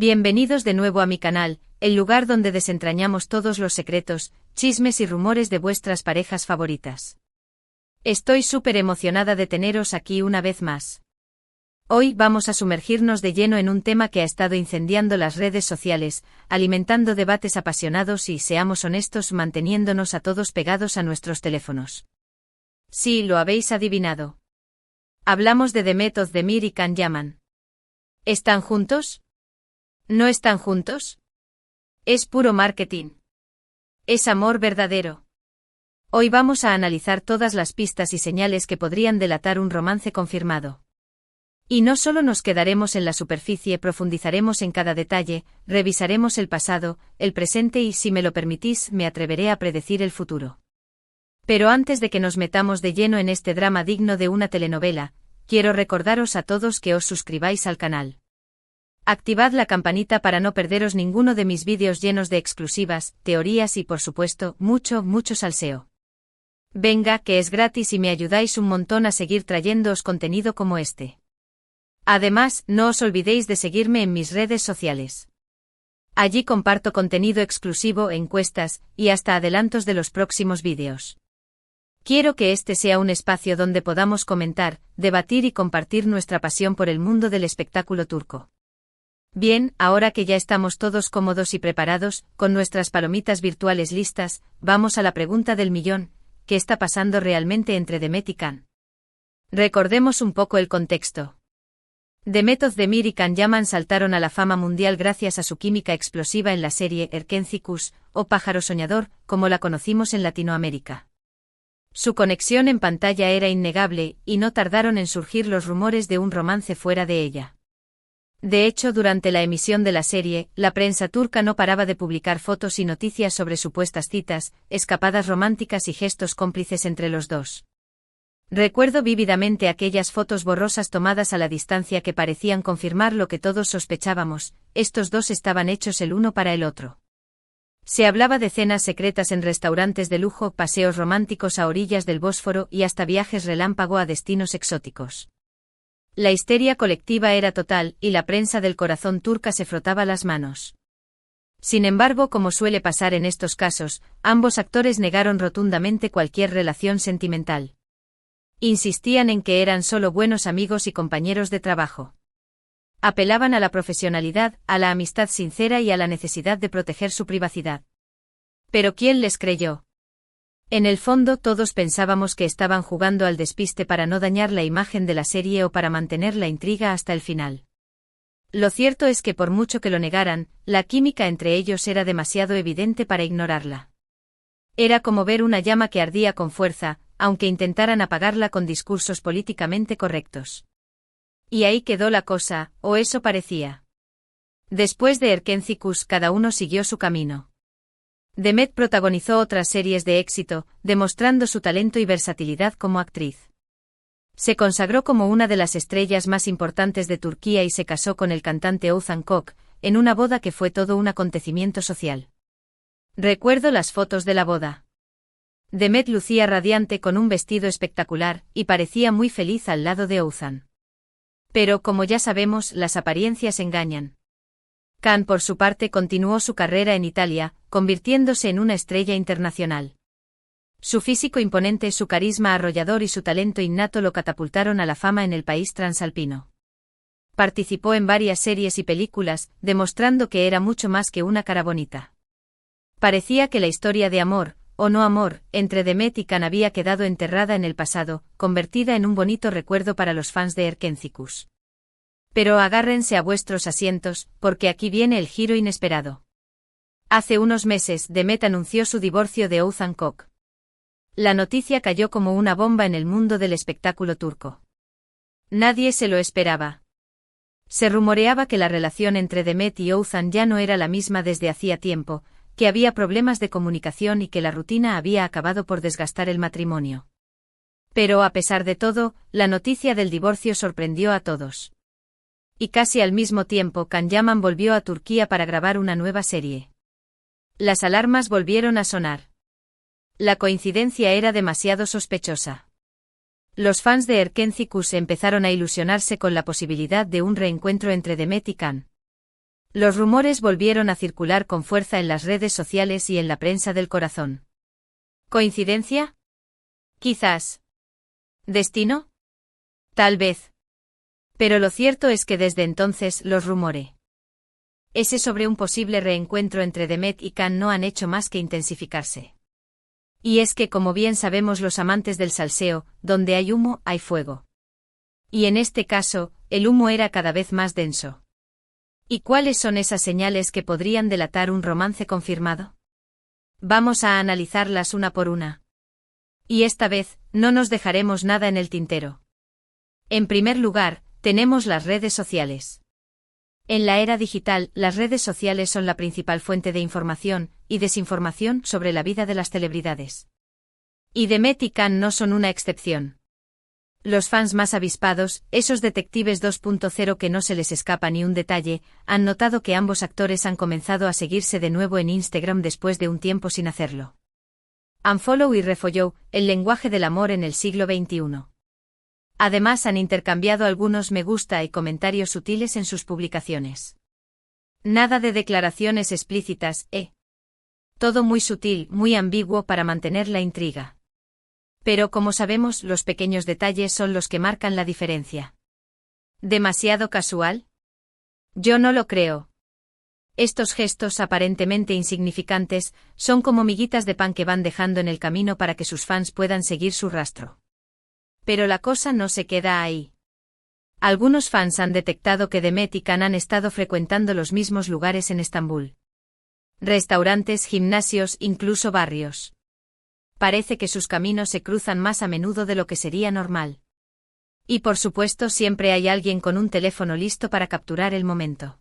Bienvenidos de nuevo a mi canal, el lugar donde desentrañamos todos los secretos, chismes y rumores de vuestras parejas favoritas. Estoy súper emocionada de teneros aquí una vez más. Hoy vamos a sumergirnos de lleno en un tema que ha estado incendiando las redes sociales, alimentando debates apasionados y, seamos honestos, manteniéndonos a todos pegados a nuestros teléfonos. Sí, lo habéis adivinado. Hablamos de Demet Özdemir y Can Yaman. ¿Están juntos? ¿No están juntos? Es puro marketing. Es amor verdadero. Hoy vamos a analizar todas las pistas y señales que podrían delatar un romance confirmado. Y no solo nos quedaremos en la superficie, profundizaremos en cada detalle, revisaremos el pasado, el presente y, si me lo permitís, me atreveré a predecir el futuro. Pero antes de que nos metamos de lleno en este drama digno de una telenovela, quiero recordaros a todos que os suscribáis al canal. Activad la campanita para no perderos ninguno de mis vídeos llenos de exclusivas, teorías y, por supuesto, mucho salseo. Venga, que es gratis y me ayudáis un montón a seguir trayéndoos contenido como este. Además, no os olvidéis de seguirme en mis redes sociales. Allí comparto contenido exclusivo, encuestas y hasta adelantos de los próximos vídeos. Quiero que este sea un espacio donde podamos comentar, debatir y compartir nuestra pasión por el mundo del espectáculo turco. Bien, ahora que ya estamos todos cómodos y preparados, con nuestras palomitas virtuales listas, vamos a la pregunta del millón: ¿qué está pasando realmente entre Demet y Can? Recordemos un poco el contexto. Demet Özdemir y Can Yaman saltaron a la fama mundial gracias a su química explosiva en la serie Erkenci o Pájaro Soñador, como la conocimos en Latinoamérica. Su conexión en pantalla era innegable, y no tardaron en surgir los rumores de un romance fuera de ella. De hecho, durante la emisión de la serie, la prensa turca no paraba de publicar fotos y noticias sobre supuestas citas, escapadas románticas y gestos cómplices entre los dos. Recuerdo vívidamente aquellas fotos borrosas tomadas a la distancia que parecían confirmar lo que todos sospechábamos: estos dos estaban hechos el uno para el otro. Se hablaba de cenas secretas en restaurantes de lujo, paseos románticos a orillas del Bósforo y hasta viajes relámpago a destinos exóticos. La histeria colectiva era total, y la prensa del corazón turca se frotaba las manos. Sin embargo, como suele pasar en estos casos, ambos actores negaron rotundamente cualquier relación sentimental. Insistían en que eran solo buenos amigos y compañeros de trabajo. Apelaban a la profesionalidad, a la amistad sincera y a la necesidad de proteger su privacidad. Pero ¿quién les creyó? En el fondo, todos pensábamos que estaban jugando al despiste para no dañar la imagen de la serie o para mantener la intriga hasta el final. Lo cierto es que, por mucho que lo negaran, la química entre ellos era demasiado evidente para ignorarla. Era como ver una llama que ardía con fuerza, aunque intentaran apagarla con discursos políticamente correctos. Y ahí quedó la cosa, o eso parecía. Después de Erkenci, cada uno siguió su camino. Demet protagonizó otras series de éxito, demostrando su talento y versatilidad como actriz. Se consagró como una de las estrellas más importantes de Turquía y se casó con el cantante Oğuzhan Koç, en una boda que fue todo un acontecimiento social. Recuerdo las fotos de la boda. Demet lucía radiante con un vestido espectacular, y parecía muy feliz al lado de Oğuzhan. Pero, como ya sabemos, las apariencias engañan. Can, por su parte, continuó su carrera en Italia, convirtiéndose en una estrella internacional. Su físico imponente, su carisma arrollador y su talento innato lo catapultaron a la fama en el país transalpino. Participó en varias series y películas, demostrando que era mucho más que una cara bonita. Parecía que la historia de amor, o no amor, entre Demet y Can había quedado enterrada en el pasado, convertida en un bonito recuerdo para los fans de Erkenci. Pero agárrense a vuestros asientos, porque aquí viene el giro inesperado. Hace unos meses, Demet anunció su divorcio de Oğuzhan Koç. La noticia cayó como una bomba en el mundo del espectáculo turco. Nadie se lo esperaba. Se rumoreaba que la relación entre Demet y Oğuzhan ya no era la misma desde hacía tiempo, que había problemas de comunicación y que la rutina había acabado por desgastar el matrimonio. Pero a pesar de todo, la noticia del divorcio sorprendió a todos. Y casi al mismo tiempo, Can Yaman volvió a Turquía para grabar una nueva serie. Las alarmas volvieron a sonar. La coincidencia era demasiado sospechosa. Los fans de Erkenci empezaron a ilusionarse con la posibilidad de un reencuentro entre Demet y Can. Los rumores volvieron a circular con fuerza en las redes sociales y en la prensa del corazón. ¿Coincidencia? Quizás. ¿Destino? Tal vez. Pero lo cierto es que desde entonces los rumores sobre un posible reencuentro entre Demet y Can no han hecho más que intensificarse. Y es que, como bien sabemos los amantes del salseo, donde hay humo, hay fuego. Y en este caso, el humo era cada vez más denso. ¿Y cuáles son esas señales que podrían delatar un romance confirmado? Vamos a analizarlas una por una. Y esta vez, no nos dejaremos nada en el tintero. En primer lugar, tenemos las redes sociales. En la era digital, las redes sociales son la principal fuente de información y desinformación sobre la vida de las celebridades. Y Demet y Can no son una excepción. Los fans más avispados, esos detectives 2.0 que no se les escapa ni un detalle, han notado que ambos actores han comenzado a seguirse de nuevo en Instagram después de un tiempo sin hacerlo. Unfollow y refollow, el lenguaje del amor en el siglo XXI. Además han intercambiado algunos me gusta y comentarios sutiles en sus publicaciones. Nada de declaraciones explícitas, Todo muy sutil, muy ambiguo para mantener la intriga. Pero como sabemos, los pequeños detalles son los que marcan la diferencia. ¿Demasiado casual? Yo no lo creo. Estos gestos aparentemente insignificantes son como miguitas de pan que van dejando en el camino para que sus fans puedan seguir su rastro. Pero la cosa no se queda ahí. Algunos fans han detectado que Demet y Can han estado frecuentando los mismos lugares en Estambul. Restaurantes, gimnasios, incluso barrios. Parece que sus caminos se cruzan más a menudo de lo que sería normal. Y por supuesto siempre hay alguien con un teléfono listo para capturar el momento.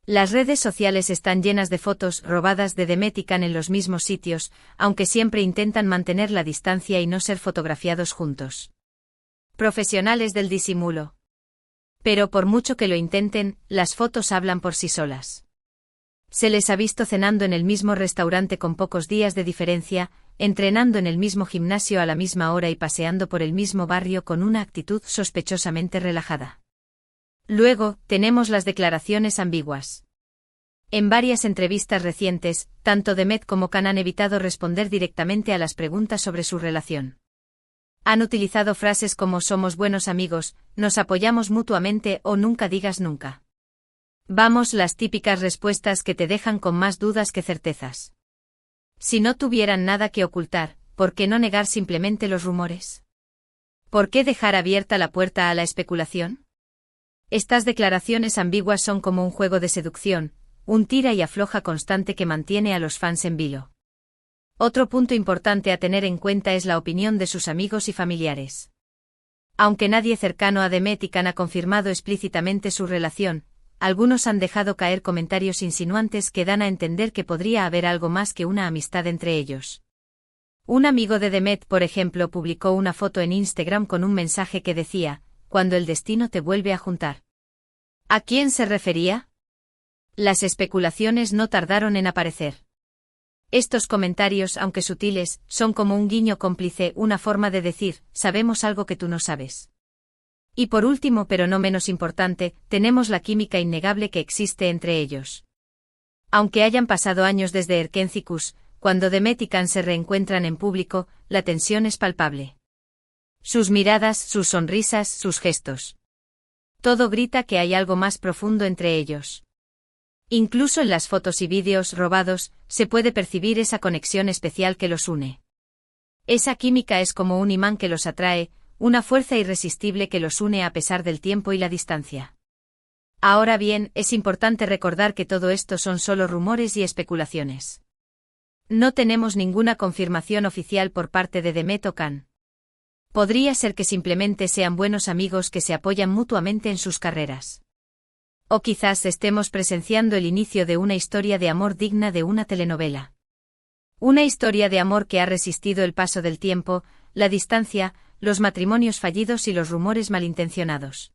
Las redes sociales están llenas de fotos robadas de Demet y Can en los mismos sitios, aunque siempre intentan mantener la distancia y no ser fotografiados juntos. Profesionales del disimulo. Pero por mucho que lo intenten, las fotos hablan por sí solas. Se les ha visto cenando en el mismo restaurante con pocos días de diferencia, entrenando en el mismo gimnasio a la misma hora y paseando por el mismo barrio con una actitud sospechosamente relajada. Luego, tenemos las declaraciones ambiguas. En varias entrevistas recientes, tanto Demet como Can han evitado responder directamente a las preguntas sobre su relación. Han utilizado frases como somos buenos amigos, nos apoyamos mutuamente o nunca digas nunca. Vamos, las típicas respuestas que te dejan con más dudas que certezas. Si no tuvieran nada que ocultar, ¿por qué no negar simplemente los rumores? ¿Por qué dejar abierta la puerta a la especulación? Estas declaraciones ambiguas son como un juego de seducción, un tira y afloja constante que mantiene a los fans en vilo. Otro punto importante a tener en cuenta es la opinión de sus amigos y familiares. Aunque nadie cercano a Demet y Can ha confirmado explícitamente su relación, algunos han dejado caer comentarios insinuantes que dan a entender que podría haber algo más que una amistad entre ellos. Un amigo de Demet, por ejemplo, publicó una foto en Instagram con un mensaje que decía, cuando el destino te vuelve a juntar. ¿A quién se refería? Las especulaciones no tardaron en aparecer. Estos comentarios, aunque sutiles, son como un guiño cómplice, una forma de decir, sabemos algo que tú no sabes. Y por último, pero no menos importante, tenemos la química innegable que existe entre ellos. Aunque hayan pasado años desde Erkencikus, cuando Demet y Can se reencuentran en público, la tensión es palpable. Sus miradas, sus sonrisas, sus gestos. Todo grita que hay algo más profundo entre ellos. Incluso en las fotos y vídeos robados, se puede percibir esa conexión especial que los une. Esa química es como un imán que los atrae, una fuerza irresistible que los une a pesar del tiempo y la distancia. Ahora bien, es importante recordar que todo esto son solo rumores y especulaciones. No tenemos ninguna confirmación oficial por parte de Demet o Can. Podría ser que simplemente sean buenos amigos que se apoyan mutuamente en sus carreras. O quizás estemos presenciando el inicio de una historia de amor digna de una telenovela. Una historia de amor que ha resistido el paso del tiempo, la distancia, los matrimonios fallidos y los rumores malintencionados.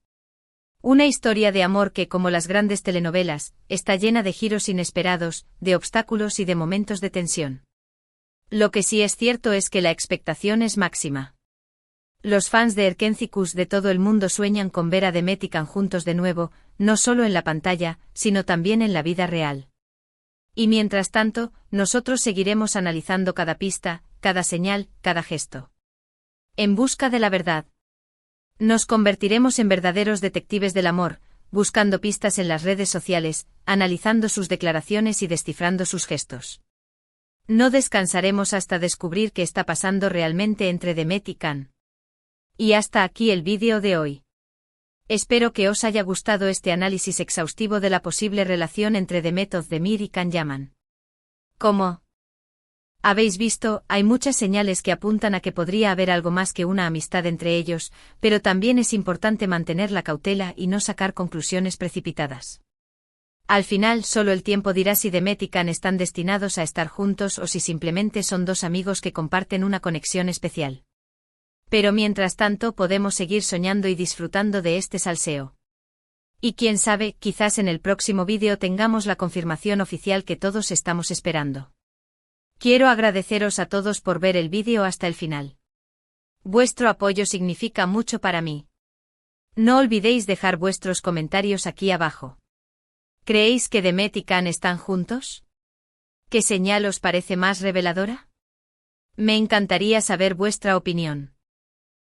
Una historia de amor que, como las grandes telenovelas, está llena de giros inesperados, de obstáculos y de momentos de tensión. Lo que sí es cierto es que la expectación es máxima. Los fans de Erkenciskus de todo el mundo sueñan con ver a Demet y Can juntos de nuevo, no solo en la pantalla, sino también en la vida real. Y mientras tanto, nosotros seguiremos analizando cada pista, cada señal, cada gesto. En busca de la verdad. Nos convertiremos en verdaderos detectives del amor, buscando pistas en las redes sociales, analizando sus declaraciones y descifrando sus gestos. No descansaremos hasta descubrir qué está pasando realmente entre Demet y Can. Y hasta aquí el vídeo de hoy. Espero que os haya gustado este análisis exhaustivo de la posible relación entre Demet Özdemir y Can Yaman. Como habéis visto, hay muchas señales que apuntan a que podría haber algo más que una amistad entre ellos, pero también es importante mantener la cautela y no sacar conclusiones precipitadas. Al final, solo el tiempo dirá si Demet y Can están destinados a estar juntos o si simplemente son dos amigos que comparten una conexión especial. Pero mientras tanto podemos seguir soñando y disfrutando de este salseo. Y quién sabe, quizás en el próximo vídeo tengamos la confirmación oficial que todos estamos esperando. Quiero agradeceros a todos por ver el vídeo hasta el final. Vuestro apoyo significa mucho para mí. No olvidéis dejar vuestros comentarios aquí abajo. ¿Creéis que Demet y Can están juntos? ¿Qué señal os parece más reveladora? Me encantaría saber vuestra opinión.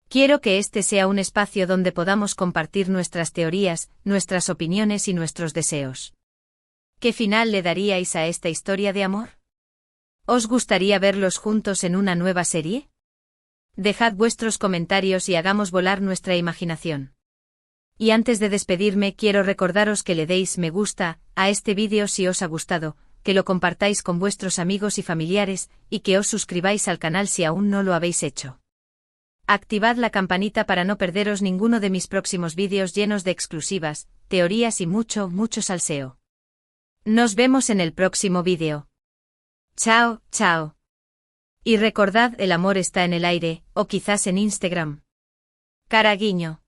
Quiero que este sea un espacio donde podamos compartir nuestras teorías, nuestras opiniones y nuestros deseos. ¿Qué final le daríais a esta historia de amor? ¿Os gustaría verlos juntos en una nueva serie? Dejad vuestros comentarios y hagamos volar nuestra imaginación. Y antes de despedirme quiero recordaros que le deis me gusta a este vídeo si os ha gustado, que lo compartáis con vuestros amigos y familiares, y que os suscribáis al canal si aún no lo habéis hecho. Activad la campanita para no perderos ninguno de mis próximos vídeos llenos de exclusivas, teorías y mucho salseo. Nos vemos en el próximo vídeo. Chao, chao. Y recordad, el amor está en el aire, o quizás en Instagram. Cara guiño.